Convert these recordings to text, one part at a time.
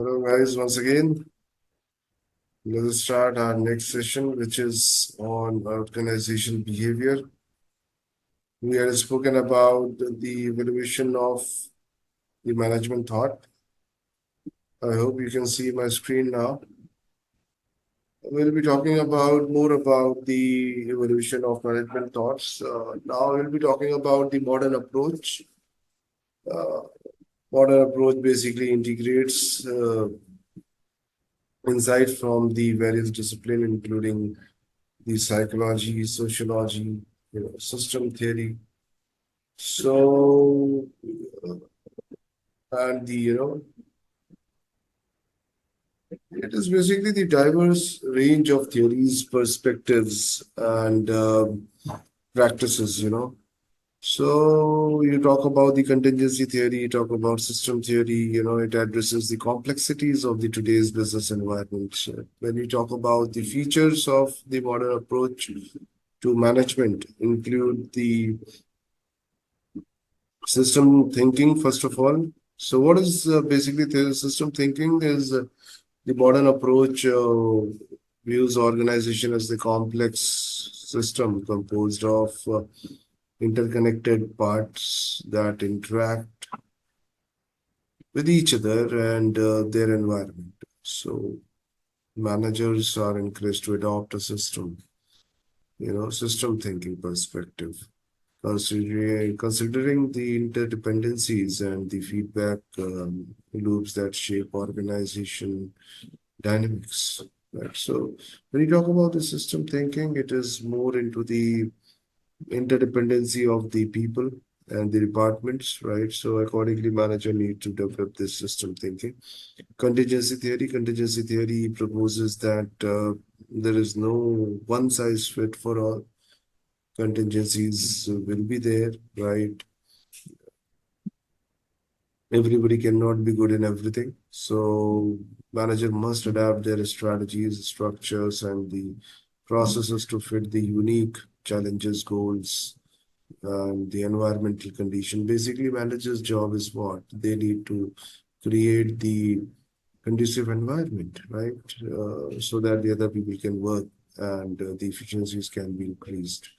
Hello guys, once again, let us start our next session, which is on organizational behavior. We have spoken about the evaluation of the management thought. I hope you can see my screen now. We'll be talking about more about the evolution of management thoughts. Now we'll be talking about the modern approach. Uh, Modern approach basically integrates insight from the various disciplines, including the psychology, sociology, system theory. So, and it is basically the diverse range of theories, perspectives, and practices. So you talk about the contingency theory, you talk about system theory, it addresses the complexities of the today's business environment. So when you talk about the features of the modern approach to management, include the system thinking, first of all. So, what is basically the system thinking? Is the modern approach views organization as the complex system composed of interconnected parts that interact with each other and their environment. So, managers are encouraged to adopt a system thinking perspective considering the interdependencies and the feedback loops that shape organization dynamics. Right. So when you talk about the system thinking, it is more into the interdependency of the people and the departments, right? So accordingly, manager need to develop this system thinking. Contingency theory proposes that there is no one size fit for all. Contingencies will be there, right? Everybody cannot be good in everything. So manager must adapt their strategies, structures, and the processes to fit the unique challenges, goals, and the environmental condition. Basically, manager's job is what? They need to create the conducive environment, right? So that the other people can work and the efficiencies can be increased.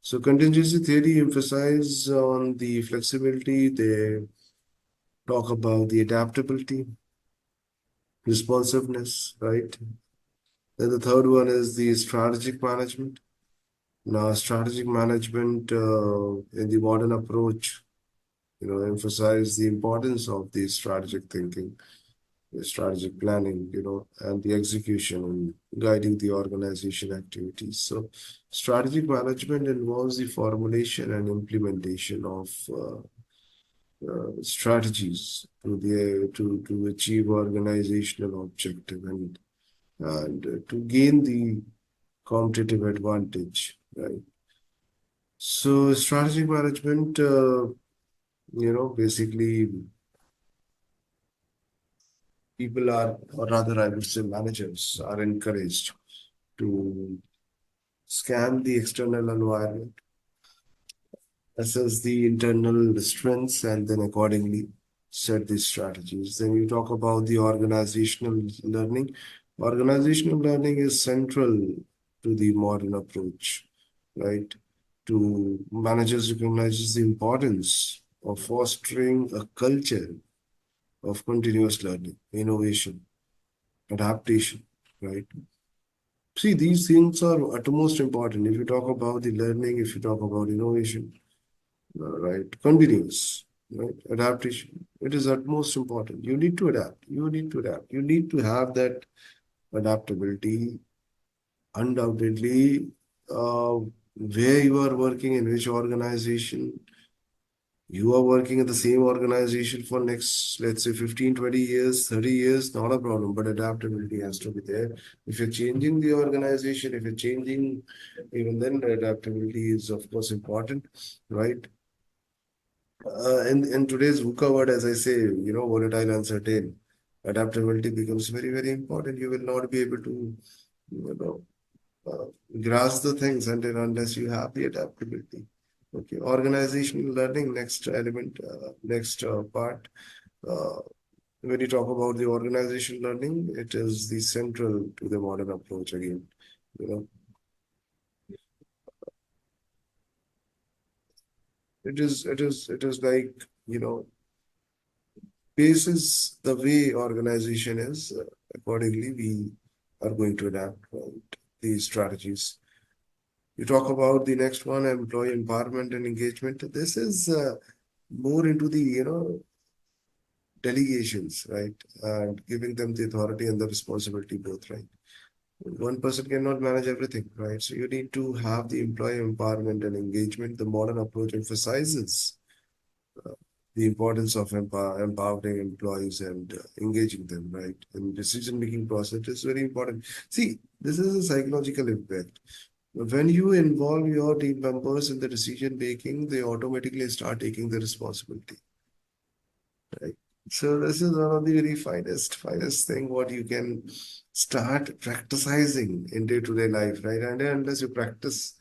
So contingency theory emphasize on the flexibility. They talk about the adaptability, responsiveness, right? Then the third one is the strategic management. Now, strategic management in the modern approach, emphasize the importance of the strategic thinking, the strategic planning, and the execution and guiding the organization activities. So, strategic management involves the formulation and implementation of strategies to achieve organizational objective and to gain the competitive advantage, right? So strategic management, basically people are, or rather I would say managers are encouraged to scan the external environment, assess the internal strengths, and then accordingly set the strategies. Then you talk about the organizational learning. Organizational learning is central to the modern approach, right? To managers recognizes the importance of fostering a culture of continuous learning, innovation, adaptation, right? See, these things are utmost important. If you talk about the learning, if you talk about innovation, right? Continuous, right? Adaptation. It is utmost important. You need to adapt. You need to adapt. You need to have that adaptability. Undoubtedly, where you are working in which organization, you are working at the same organization for next, let's say 15, 20 years, 30 years, not a problem, but adaptability has to be there. If you're changing the organization, if you're changing, even then adaptability is of course important, right? In today's VUCA world, as I say, volatile, uncertain, adaptability becomes very, very important. You will not be able to, you know, grasp the things until unless you have the adaptability. Okay, organizational learning, next element, next part. Uh, when you talk about the organizational learning, it is the central to the modern approach again. You know, it is like, you know, basis the way organization is, accordingly we are going to adapt, right, these strategies. You talk about the next one, employee empowerment and engagement. This is more into the, delegations, right? And giving them the authority and the responsibility both, right? One person cannot manage everything, right? So you need to have the employee empowerment and engagement. The modern approach emphasizes uh, the importance of empowering employees and engaging them, right? In decision-making process is very important. See, this is a psychological impact. When you involve your team members in the decision making, they automatically start taking the responsibility, right? So this is one of the very finest thing what you can start practicing in day-to-day life, right? And unless you practice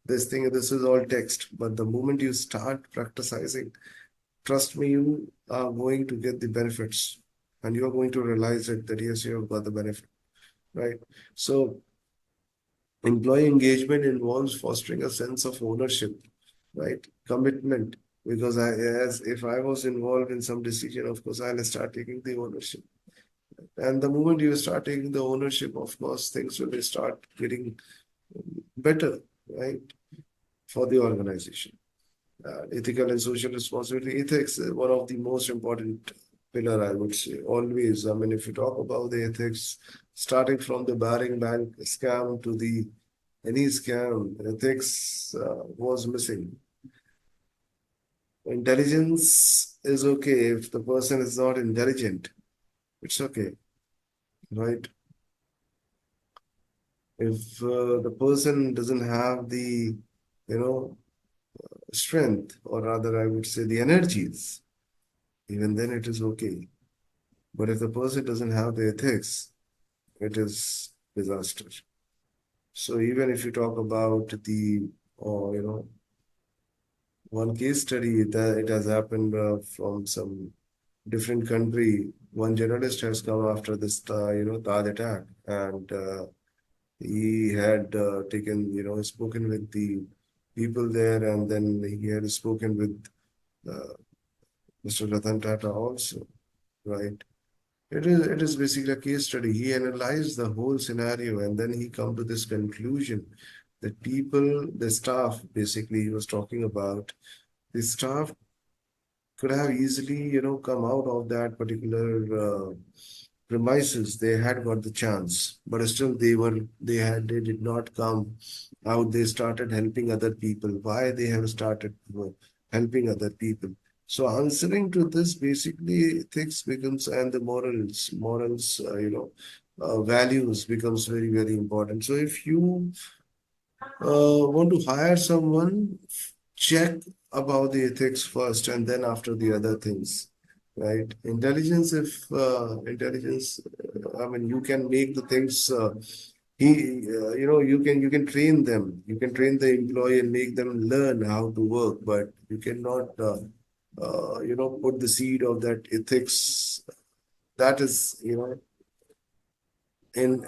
this thing, this is all text. But the moment you start practicing, trust me, you are going to get the benefits, and you are going to realize it that yes, you have got the benefit, right? So employee engagement involves fostering a sense of ownership, right? Commitment. Because as if I was involved in some decision, of course, I'll start taking the ownership. And the moment you start taking the ownership, of course, things will start getting better, right, for the organization. Ethical and social responsibility. Ethics is one of the most important pillar, I would say. Always, I mean, if you talk about the ethics, starting from the Baring Bank scam to the any scam, ethics was missing. Intelligence is okay if the person is not intelligent. It's okay, right? If the person doesn't have the, you know, strength, or rather, I would say the energies, even then it is okay. But if the person doesn't have the ethics, it is disaster. So even if you talk about the, or one case study that it has happened from some different country. One journalist has come after this, Taj attack, and he had taken, spoken with the people there, and then he had spoken with uh, Mr. Ratan Tata also, right? It is basically a case study. He analyzed the whole scenario, and then he come to this conclusion that people, the staff, basically he was talking about, the staff could have easily, come out of that particular premises. They had got the chance, but still they did not come out. They started helping other people. Why they have started helping other people? So answering to this, basically ethics becomes, and the morals, values becomes very, very important. So if you want to hire someone, check about the ethics first, and then after the other things, right? Intelligence, if intelligence, I mean, you can make the things. You can train them. You can train the employee and make them learn how to work, but you cannot, put the seed of that ethics. That is, in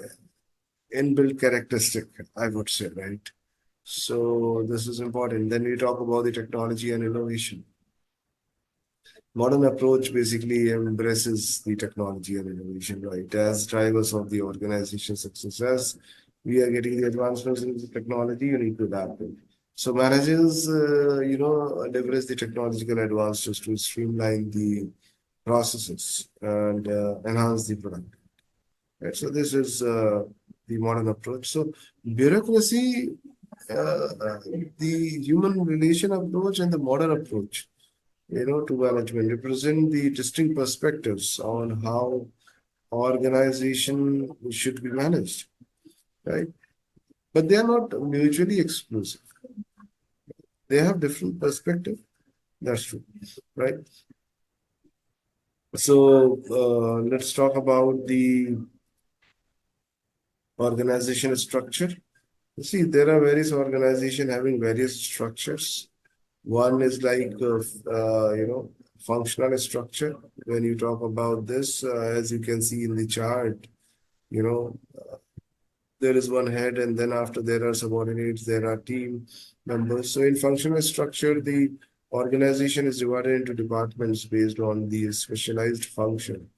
inbuilt characteristic, I would say, right? So this is important. Then we talk about the technology and innovation. Modern approach basically embraces the technology and innovation, right? As drivers of the organization success. As we are getting the advancements in the technology, you need to adapt it. So managers, leverage the technological advances to streamline the processes and enhance the product. Right? So this is the modern approach. So bureaucracy, the human relation approach and the modern approach, to management represent the distinct perspectives on how organization should be managed, right? But they are not mutually exclusive. They have different perspective. That's true, right? So let's talk about the organization structure. You see, there are various organizations having various structures. One is like, functional structure. When you talk about this, as you can see in the chart, you know, there is one head, and then after there are subordinates, there are team members. So in functional structure, the organization is divided into departments based on the specialized function,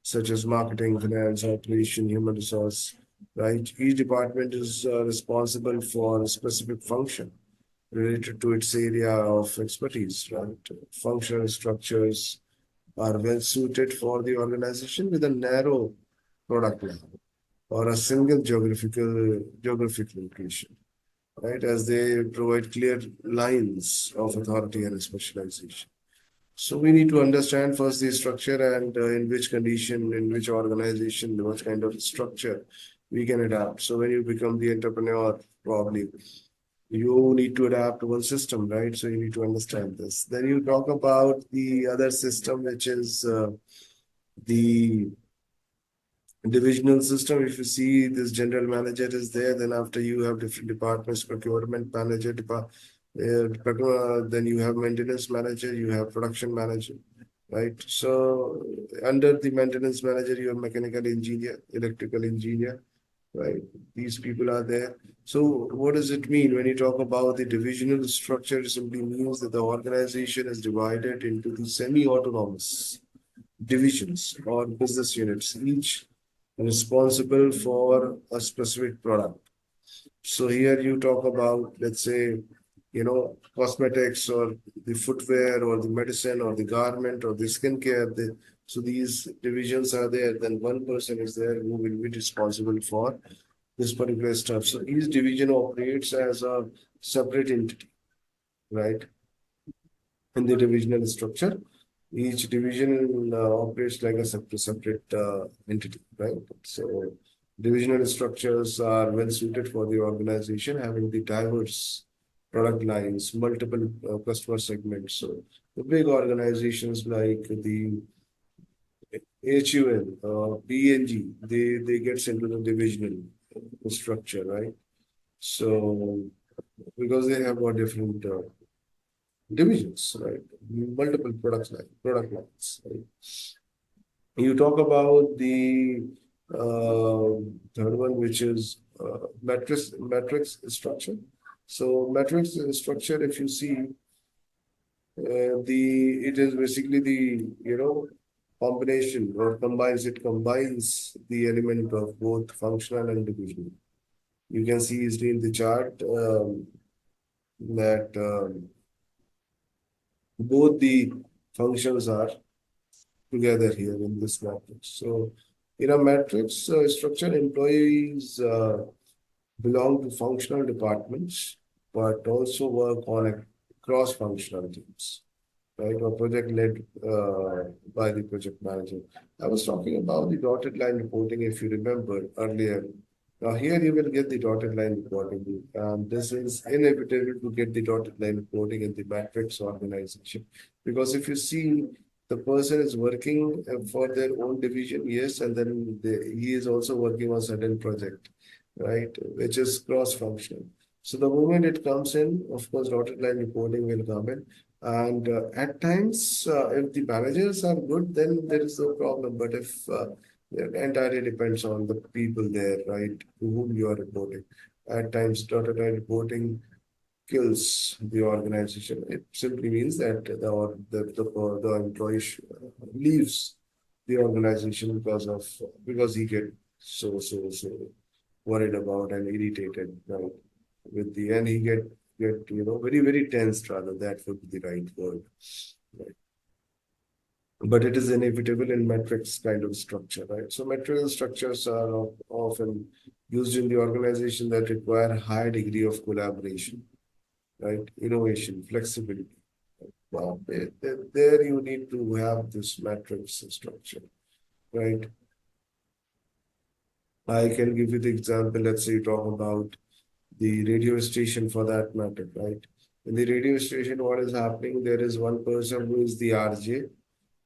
such as marketing, finance, operation, human resource, right? Each department is responsible for a specific function related to its area of expertise, right? Functional structures are well suited for the organization with a narrow product line or a single geographical location, right? As they provide clear lines of authority and specialization. So we need to understand first the structure and in which condition, in which organization, what kind of structure we can adapt. So when you become the entrepreneur, probably you need to adapt one system, right? So you need to understand this. Then you talk about the other system, which is the divisional system. If you see this general manager is there, then after you have different departments, procurement manager, then you have maintenance manager, you have production manager, right? So under the maintenance manager, you have mechanical engineer, electrical engineer, right? These people are there. So what does it mean when you talk about the divisional structure? It simply means that the organization is divided into the semi-autonomous divisions or business units, each responsible for a specific product. So here you talk about, let's say, cosmetics or the footwear or the medicine or the garment or the skincare. So these divisions are there. Then one person is there who will be responsible for this particular stuff. So each division operates as a separate entity, right? In the divisional structure, each division operates like a separate entity, right? So divisional structures are well suited for the organization, having the diverse product lines, multiple customer segments. So the big organizations like the HUL, PNG, they get into the divisional structure, right? So because they have got different divisions, right? Multiple product lines. Right? You talk about the third one, which is matrix structure. So matrix structure, if you see, it is basically the combination or combines the element of both functional and divisional. You can see easily in the chart that both the functions are together here in this matrix. So in a matrix structure, employees belong to functional departments, but also work on a cross-functional teams, right? Or project led by the project manager. I was talking about the dotted line reporting, if you remember earlier. Now here you will get the dotted line reporting. This is inevitable to get the dotted line reporting in the matrix organization. Because if you see the person is working for their own division, yes, and then he is also working on certain project, right, which is cross-functional. So the moment it comes in, of course, dotted line reporting will come in. And at times, if the managers are good, then there is no problem. But if it entirely depends on the people there, right, to whom you are reporting. At times, dotted line reporting kills the organization. It simply means that the employee leaves the organization because he get so worried about and irritated, right? With the end, he get very tensed rather. That would be the right word, right? But it is inevitable in matrix kind of structure, right? So matrix structures are often used in the organization that require high degree of collaboration, right? Innovation, flexibility. Well, there you need to have this matrix structure, right? I can give you the example. Let's say you talk about the radio station for that matter, right? In the radio station, what is happening? There is one person who is the RJ,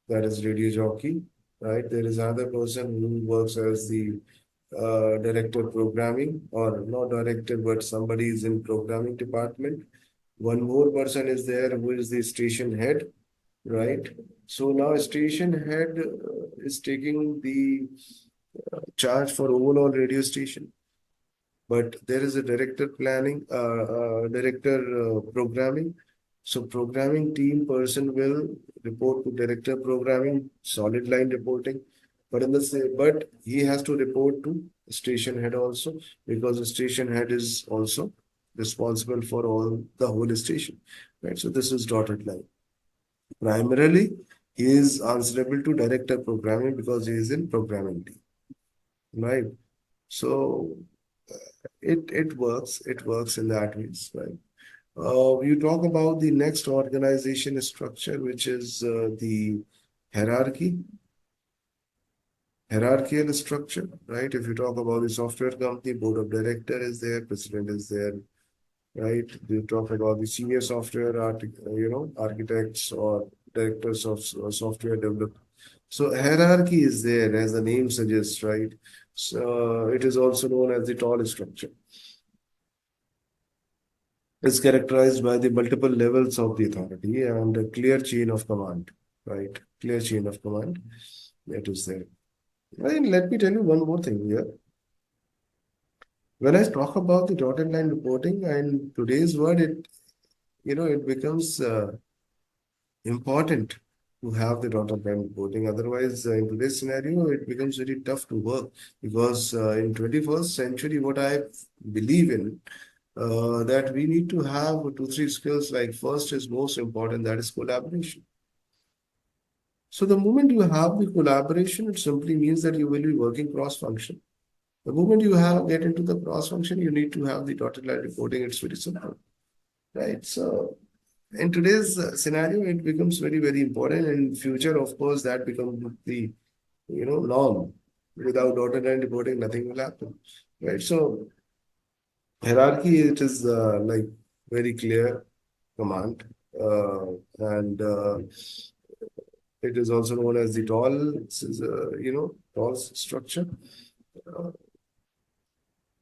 that is radio jockey, right? There is another person who works as the director programming, or not director, but somebody is in programming department. One more person is there who is the station head, right? So now a station head is taking the charge for overall radio station, but there is a director programming. So programming team person will report to director programming, solid line reporting, but he has to report to station head also, because the station head is also responsible for all the whole station, right? So this is dotted line. Primarily, he is answerable to director programming because he is in programming team, right? So it works in that ways, right? You talk about the next organization structure, which is the hierarchy, hierarchical structure, right? If you talk about the software company, board of director is there, president is there, right? You talk about the senior software architects or directors of software development. So hierarchy is there, as the name suggests, right? So it is also known as the tall structure. It's characterized by the multiple levels of the authority and a clear chain of command, right? Clear chain of command. That is there. And let me tell you one more thing here. When I talk about the dotted line reporting and today's word, it becomes important to have the dotted line reporting. Otherwise, in today's scenario, it becomes very tough to work, because in 21st century, what I believe in, that we need to have two, three skills. Like first is most important, that is collaboration. So the moment you have the collaboration, it simply means that you will be working cross-function. The moment you get into the cross-function, you need to have the dotted line reporting. It's very simple, right? So in today's scenario, it becomes very, very important. In future, of course, that becomes the norm. Without dotted line reporting, nothing will happen, right? So hierarchy, it is like very clear command, and it is also known as the tall structure. Uh,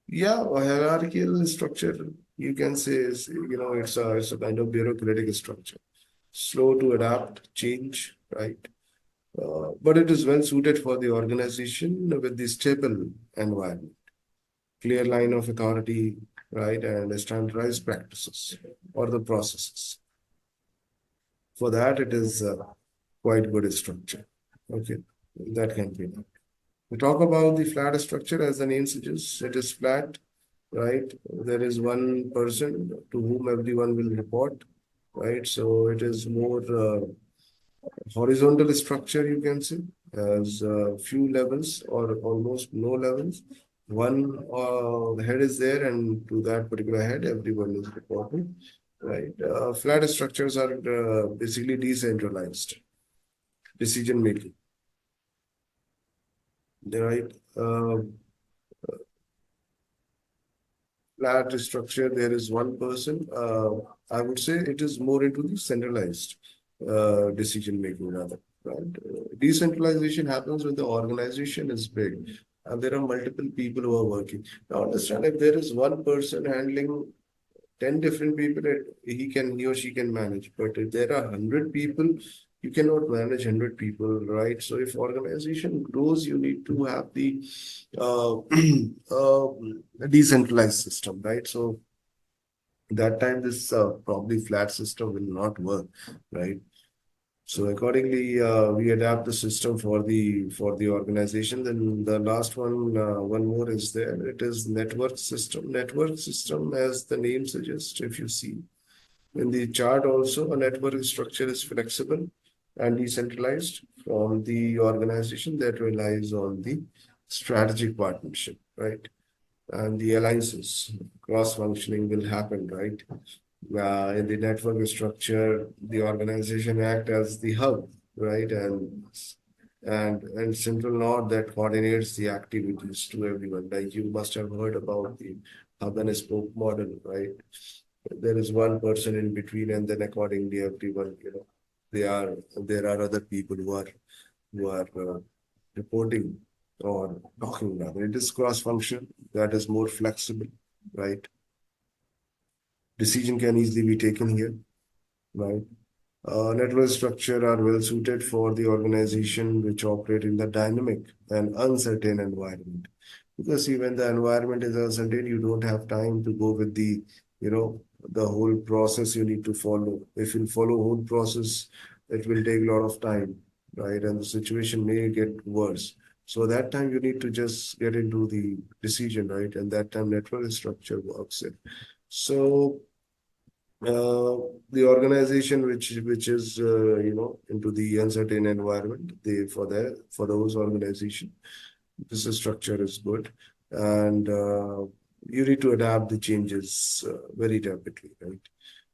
yeah, a hierarchical structure, you can say, is, it's a kind of bureaucratic structure, slow to adapt, change, right? But it is well suited for the organization with the stable environment, clear line of authority, right, and standardized practices or the processes. For that, it is quite good structure. Okay, that can be done. We talk about the flat structure, as the name suggests, it is flat, right? There is one person to whom everyone will report, right? So it is more horizontal structure, you can say, as few levels or almost no levels. One head is there, and to that particular head, everyone is reporting, right? Flat structures are basically decentralized decision making, right? Flat structure, there is one person. I would say it is more into the centralized decision making rather, right? Decentralization happens when the organization is big and there are multiple people who are working. Now understand, if there is one person handling 10 different people, he or she can manage. But if there are 100 people, you cannot manage 100 people, right? So if organization grows, you need to have the uh, decentralized system, right? So that time this probably flat system will not work, right? So accordingly, we adapt the system for the organization. Then the last one more is there. It is network system. Network system, as the name suggests, if you see in the chart also, a network structure is flexible and decentralized from the organization that relies on the strategic partnership, right? And the alliances, cross-functioning will happen, right? In the network structure, the organization act as the hub, right? And central node that coordinates the activities to everyone. Like you must have heard about the hub and spoke model, right? There is one person in between, and then accordingly everyone, there are other people who are reporting or talking rather. It is cross function that is more flexible, right? Decision can easily be taken here, right? Network structure are well suited for the organization which operate in the dynamic and uncertain environment. Because see, when the environment is uncertain, you don't have time to go with the whole process you need to follow. If you follow whole process, it will take a lot of time, right? And the situation may get worse. So that time you need to just get into the decision, right? And that time network structure works in. So the organization which is into the uncertain environment, for those organization, this structure is good, and you need to adapt the changes very rapidly, right?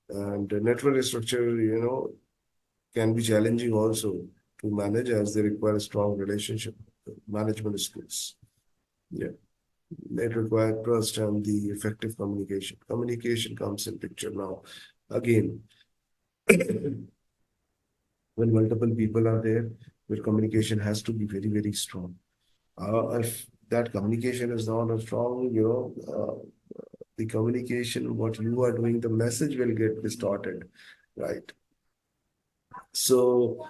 And the network structure, can be challenging also to manage, as they require a strong relationship management skills. Yeah. It requires trust and the effective communication. Communication comes in picture now. Again, when multiple people are there, your communication has to be very, very strong. If that communication is not strong, the communication, what you are doing, the message will get distorted, right? So,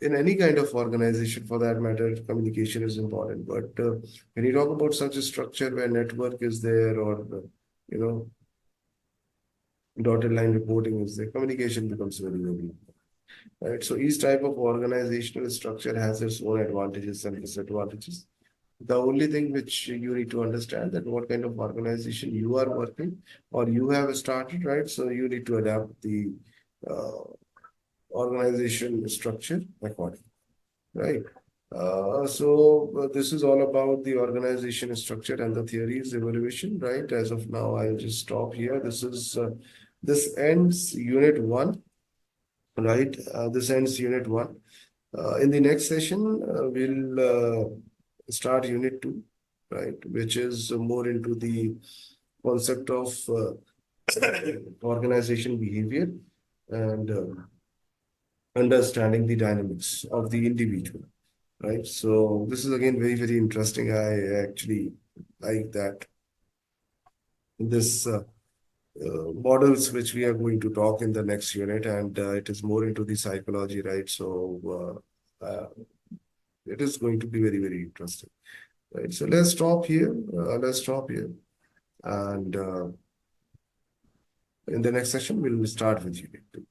in any kind of organization, for that matter, communication is important. But when you talk about such a structure where network is there, or dotted line reporting is there, communication becomes very, very important. Right? So each type of organizational structure has its own advantages and disadvantages. The only thing which you need to understand that what kind of organization you are working or you have started, right? So you need to adapt the organization structure accordingly, right? So this is all about the organization structure and the theories evaluation, right? As of now, I'll just stop here. This ends unit 1, right? This ends unit 1. In the next session, we'll start unit 2, right? Which is more into the concept of organization behavior and understanding the dynamics of the individual, right? So this is again very, very interesting. I actually like that. This models which we are going to talk in the next unit, and it is more into the psychology, right? So it is going to be very, very interesting, right? So let's stop here. And in the next session, we'll start with unit 2,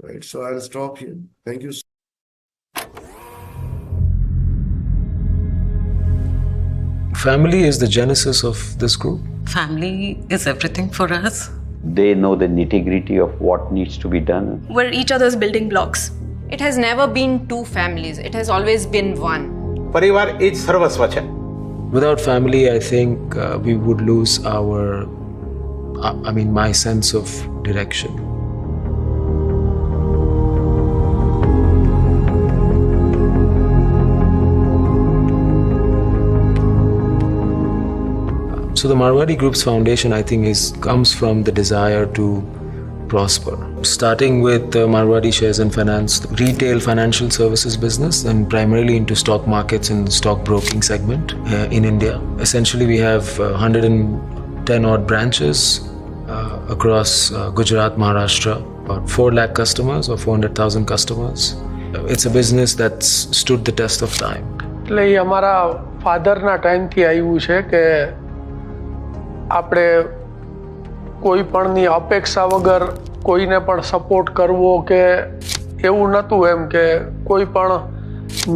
right? So I'll stop here. Thank you. Family is the genesis of this group. Family is everything for us. They know the nitty-gritty of what needs to be done. We're each other's building blocks. It has never been 2 families. It has always been one. પરિવાર એ જ સર્વસ્વ છે. Without family, I think we would lose my sense of direction. So the Marwari Group's foundation, I think, comes from the desire to prosper. Starting with Marwari Shares and Finance, retail financial services business, and primarily into stock markets and stock broking segment in India. Essentially, we have 110 odd branches across Gujarat, Maharashtra, about 4 lakh customers or 400,000 customers. It's a business that's stood the test of time. એટલે એ અમારા ફાધરના ટાઈમથી આવ્યું છે કે આપણે કોઈ પણની અપેક્ષા વગર કોઈને પણ સપોર્ટ કરવો કે એવું નહોતું એમ કે કોઈ પણ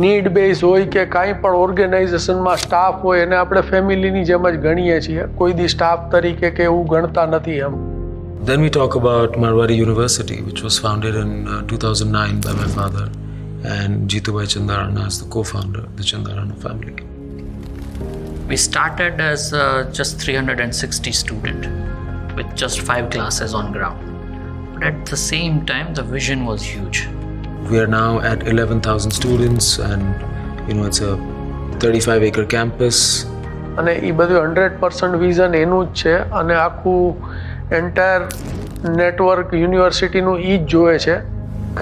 નીડ બેઝ હોય કે કાંઈ પણ ઓર્ગેનાઇઝેશનમાં સ્ટાફ હોય એને આપણે ફેમિલીની જેમ જ ગણીએ છીએ કોઈ દી સ્ટાફ તરીકે કે એવું ગણતા નથી એમ. Then we talk about Marwari University, which was founded in 2009 by my father, and Jeetubhai Chandarana is the co-founder of the Chandarana family. We started as just 360 students with just 5 classes on ground. But at the same time, the vision was huge. We are now at 11,000 students, and it's a 35-acre campus. અને એ બધું 100% vision એનું જ છે અને આખું entire network યુનિવર્સિટીનું એ જ જોવે છે.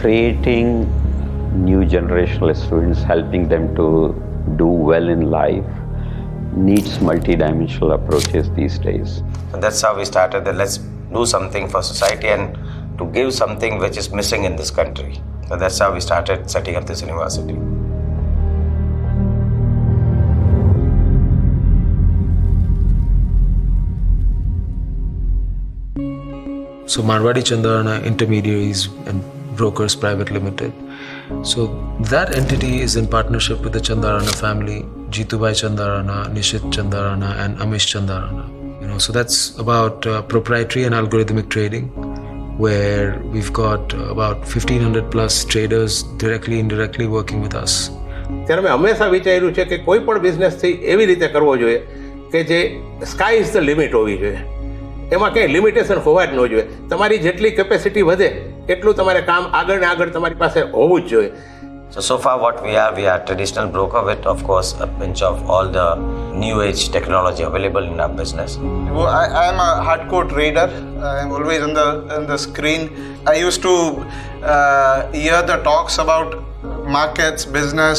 Creating new generational students, helping them to do well in life, needs multi-dimensional approaches these days. And that's how we started that let's do something for society and to give something which is missing in this country. So that's how we started setting up this university. So Marwadi Chandarana Intermediaries and Brokers Private Limited. So that entity is in partnership with the Chandarana family, Jitubai Chandarana, Nishit Chandarana and Amish Chandarana. So that's about proprietary and algorithmic trading, where we've got about 1500 plus traders directly, indirectly working with us. ત્યારે મેં હંમેશા વિચાર્યું છે કે કોઈ પણ બિઝનેસથી એવી રીતે કરવો જોઈએ કે જે સ્કાય ઇઝ ધ લિમિટ હોવી જોઈએ. એમાં કંઈ લિમિટેશન હોવા જ ન જોઈએ. તમારી જેટલી કેપેસિટી વધે એટલું તમારે કામ આગળ ને આગળ તમારી પાસે હોવું જ જોઈએ. So far what we are traditional broker with, of course, a pinch of all the new age technology available in our business. I am a hardcore trader. I am always on the screen. I used to hear the talks about markets, business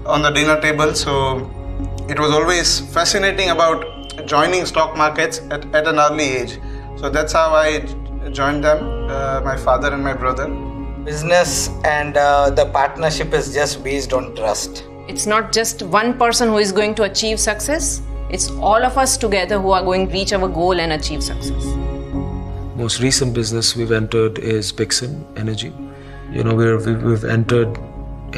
on the dinner table. So it was always fascinating about joining stock markets at an early age. So that's how I joined them, my father and my brother. Business and the partnership is just based on trust. It's not just one person who is going to achieve success. It's all of us together who are going to reach our goal and achieve success. Most recent business we've entered is Pixin Energy. We've entered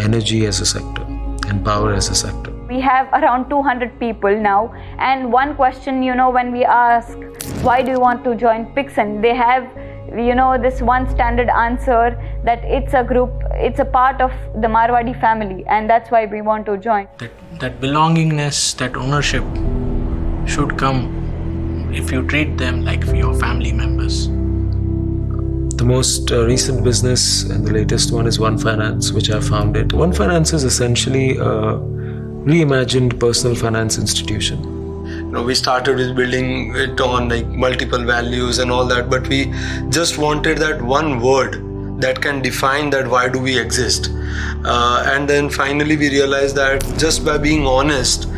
energy as a sector and power as a sector. We have around 200 people now, and one question, when we ask, why do you want to join Pixin? They have, this one standard answer that it's a group, it's a part of the Marwadi family, and that's why we want to join. That belongingness, that ownership should come if you treat them like your family members. The most recent business and the latest one is One Finance, which I founded. One Finance is essentially a reimagined personal finance institution. We started with building it on multiple values and all that, but we just wanted that one word that can define that why do we exist. And then finally we realized that just by being honest,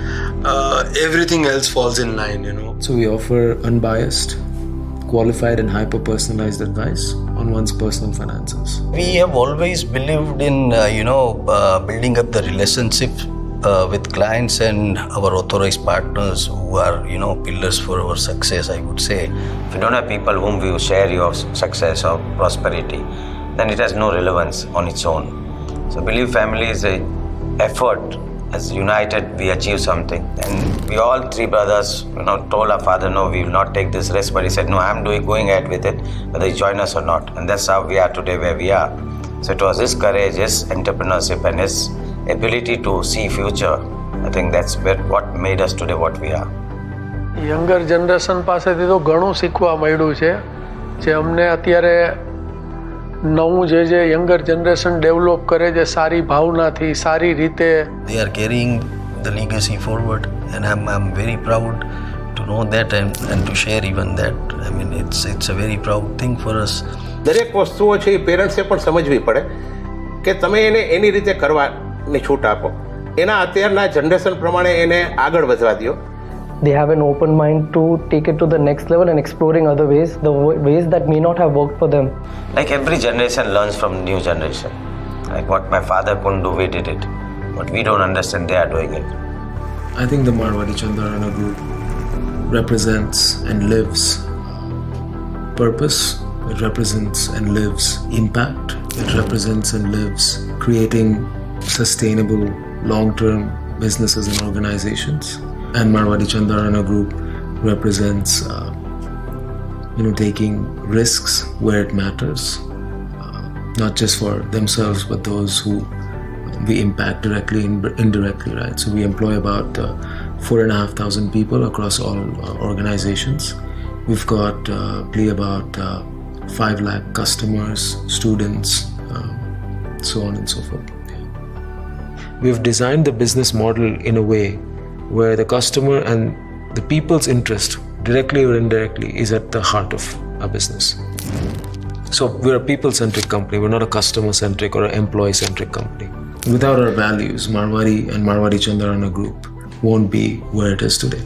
everything else falls in line, So we offer unbiased, qualified and hyper-personalized advice on one's personal finances. We have always believed in, building up the relationship with clients and our authorized partners who are, pillars for our success, I would say. If you don't have people whom you share your success or prosperity, then it has no relevance on its own. So Believe family is an effort. As united, we achieve something. And we all three brothers, told our father, no, we will not take this risk. But he said, no, I'm going ahead with it, whether you join us or not. And that's how we are today where we are. So it was his courage, his entrepreneurship and his ability to see future. I think that's what made us today what we are. Younger generation પાસેથી તો ઘણું શીખવા મળ્યું છે જે અમને અત્યારે નવું જે યંગર જનરેશન ડેવલપ કરે છે સારી ભાવનાથી સારી રીતે. They are carrying the legacy forward, and I'm very proud to know that and to share even that. I mean, it's a very proud thing for us. દરેક વસ્તુઓ છે એ પેરેન્ટ્સે પણ સમજવી પડે કે તમે એને એની રીતે કરવાની છૂટ આપો. એના અત્યારના જનરેશન પ્રમાણે એને આગળ વધવા દો. They have an open mind to take it to the next level and exploring other ways, the ways that may not have worked for them. Like every generation learns from new generation. Like what my father couldn't do, we did it. What we don't understand, they are doing it. I think the Marwadi Chandarana Group represents and lives purpose. It represents and lives impact. It represents and lives creating sustainable long-term businesses and organizations. And Marwadi Chandarana Group represents, taking risks where it matters, not just for themselves, but those who we impact directly and indirectly, right? So we employ about 4,500 people across all organizations. We've got about 5 lakh customers, students, so on and so forth. We've designed the business model in a way where the customer and the people's interest, directly or indirectly, is at the heart of our business. So we're a people-centric company. We're not a customer-centric or an employee-centric company. Without our values, Marwadi and Marwadi Chandarana Group won't be where it is today.